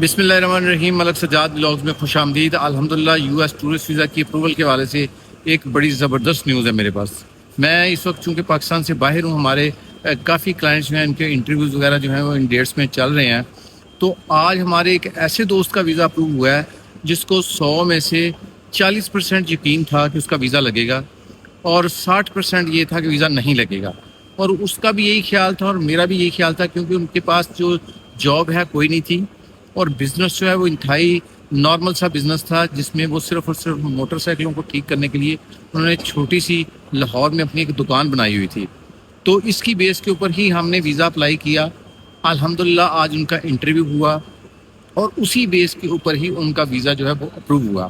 بسم اللہ الرحمن الرحیم۔ ملک سجاد بلاگز میں خوش آمدید۔ الحمدللہ یو ایس ٹورسٹ ویزا کی اپروول کے حوالے سے ایک بڑی زبردست نیوز ہے میرے پاس۔ میں اس وقت چونکہ پاکستان سے باہر ہوں، ہمارے کافی کلائنٹس جو ہیں ان کے انٹرویوز وغیرہ جو ہیں وہ ان ڈیٹس میں چل رہے ہیں، تو آج ہمارے ایک ایسے دوست کا ویزا اپروو ہوا ہے جس کو 100 میں سے 40% یقین تھا کہ اس کا ویزا لگے گا اور 60% یہ تھا کہ ویزا نہیں لگے گا، اور اس کا بھی یہی خیال تھا اور میرا بھی یہی خیال تھا، کیونکہ ان کے پاس جو جاب ہے کوئی نہیں تھی اور بزنس جو ہے وہ انتہائی نارمل سا بزنس تھا، جس میں وہ صرف اور صرف موٹر سائیکلوں کو ٹھیک کرنے کے لیے انہوں نے چھوٹی سی لاہور میں اپنی ایک دکان بنائی ہوئی تھی۔ تو اس کی بیس کے اوپر ہی ہم نے ویزا اپلائی کیا۔ الحمدللہ آج ان کا انٹرویو ہوا اور اسی بیس کے اوپر ہی ان کا ویزا جو ہے وہ اپروو ہوا۔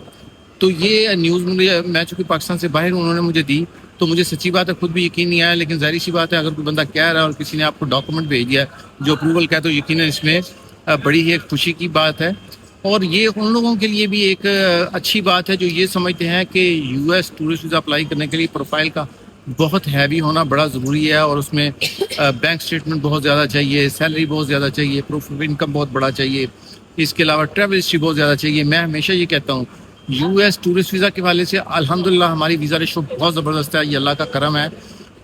تو یہ نیوز میں چونکہ پاکستان سے باہر انہوں نے مجھے دی، تو مجھے سچی بات ہے خود بھی یقین نہیں آیا، لیکن ظاہری سی بات ہے اگر کوئی بندہ کہہ رہا ہے اور کسی نے آپ کو ڈاکومنٹ بھیج دیا ہے جو اپروول کا ہے، تو یقیناً اس میں بڑی ہی ایک خوشی کی بات ہے، اور یہ ان لوگوں کے لیے بھی ایک اچھی بات ہے جو یہ سمجھتے ہیں کہ U S tourist visa apply کرنے کے لیے پروفائل کا بہت ہیوی ہونا بڑا ضروری ہے، اور اس میں بینک سٹیٹمنٹ بہت زیادہ چاہیے، سیلری بہت زیادہ چاہیے، پروف آف انکم بہت بڑا چاہیے، اس کے علاوہ ٹریول ہسٹری بہت زیادہ چاہیے۔ میں ہمیشہ یہ کہتا ہوں یو ایس ٹورسٹ ویزا کے حوالے سے الحمدللہ ہماری ویزا ریشو بہت زبردست ہے، یہ اللہ کا کرم ہے،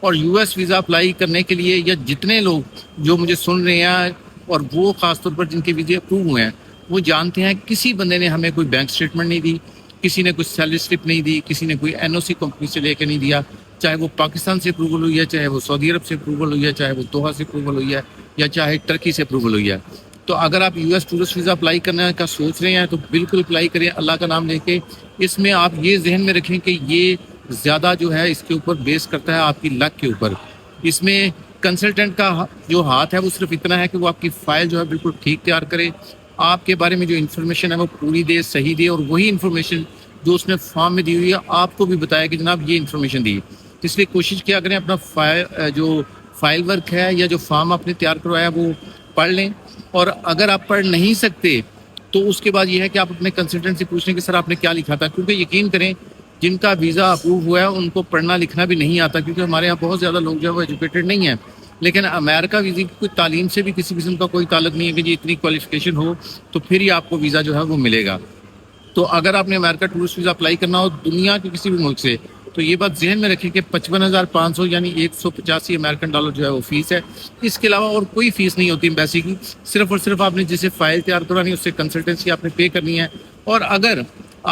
اور یو ایس ویزا اپلائی کرنے کے لیے یا جتنے لوگ جو مجھے سن رہے ہیں اور وہ خاص طور پر جن کے ویزے اپروو ہوئے ہیں وہ جانتے ہیں کسی بندے نے ہمیں کوئی بینک سٹیٹمنٹ نہیں دی، کسی نے کوئی سیلری سلپ نہیں دی، کسی نے کوئی این او سی کمپنی سے لے کے نہیں دیا، چاہے وہ پاکستان سے اپروول ہوئی ہے، چاہے وہ سعودی عرب سے اپروول ہوئی ہے، چاہے وہ دوحہ سے اپروول ہوئی ہے، یا چاہے ٹرکی سے اپروول ہوئی ہے۔ تو اگر آپ U S tourist visa apply کرنے کا سوچ رہے ہیں تو بالکل اپلائی کریں اللہ کا نام لے کے۔ اس میں آپ یہ ذہن میں رکھیں کہ یہ زیادہ جو ہے اس کے اوپر بیس کرتا ہے آپ کی لک کے اوپر۔ اس میں کنسلٹنٹ کا جو ہاتھ ہے وہ صرف اتنا ہے کہ وہ آپ کی فائل جو ہے بالکل ٹھیک تیار کرے، آپ کے بارے میں جو انفارمیشن ہے وہ پوری دے، صحیح دے، اور وہی انفارمیشن جو اس نے فارم میں دی ہوئی ہے آپ کو بھی بتایا کہ جناب یہ انفارمیشن دی۔ اس لیے کوشش کیا کریں اپنا جو فائل ورک ہے یا جو فارم آپ نے تیار کروایا وہ پڑھ لیں، اور اگر آپ پڑھ نہیں سکتے تو اس کے بعد یہ ہے کہ آپ اپنے کنسلٹنٹ سے پوچھ لیں کہ سر آپ نے کیا لکھا تھا، کیونکہ یقین کریں جن کا ویزا اپروو ہوا ہے ان کو پڑھنا لکھنا بھی نہیں آتا، کیونکہ ہمارے یہاں بہت زیادہ لوگ جو ہے وہ ایجوکیٹڈ نہیں ہیں، لیکن امریکہ ویزا کی کوئی تعلیم سے بھی کسی قسم کا کوئی تعلق نہیں ہے کہ جی اتنی کوالیفیکیشن ہو تو پھر ہی آپ کو ویزا جو ہے وہ ملے گا۔ تو اگر آپ نے امریکہ ٹورسٹ ویزا اپلائی کرنا ہو دنیا کے کسی بھی ملک سے، تو یہ بات ذہن میں رکھیں کہ 55,500 یعنی 185 امریکن ڈالر جو ہے وہ فیس ہے۔ اس کے علاوہ اور کوئی فیس نہیں ہوتی ایمبیسی کی، صرف اور صرف آپ نے جسے فائل تیار کرانی ہے اس سے کنسلٹنسی آپ نے پے کرنی ہے، اور اگر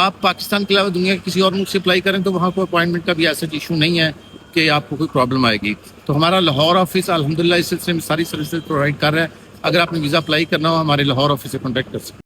آپ پاکستان کے علاوہ دنیا کے کسی اور ملک سے اپلائی کریں تو وہاں کوئی اپوائنٹمنٹ کا بھی ایسا ایشو نہیں ہے کہ آپ کو کوئی پرابلم آئے گی۔ تو ہمارا لاہور آفس الحمدللہ اس سلسلے میں ساری سروسز پرووائڈ کر رہا ہے، اگر آپ نے ویزا اپلائی کرنا ہو ہمارے لاہور آفس سے کانٹیکٹ کر سکتے ہیں۔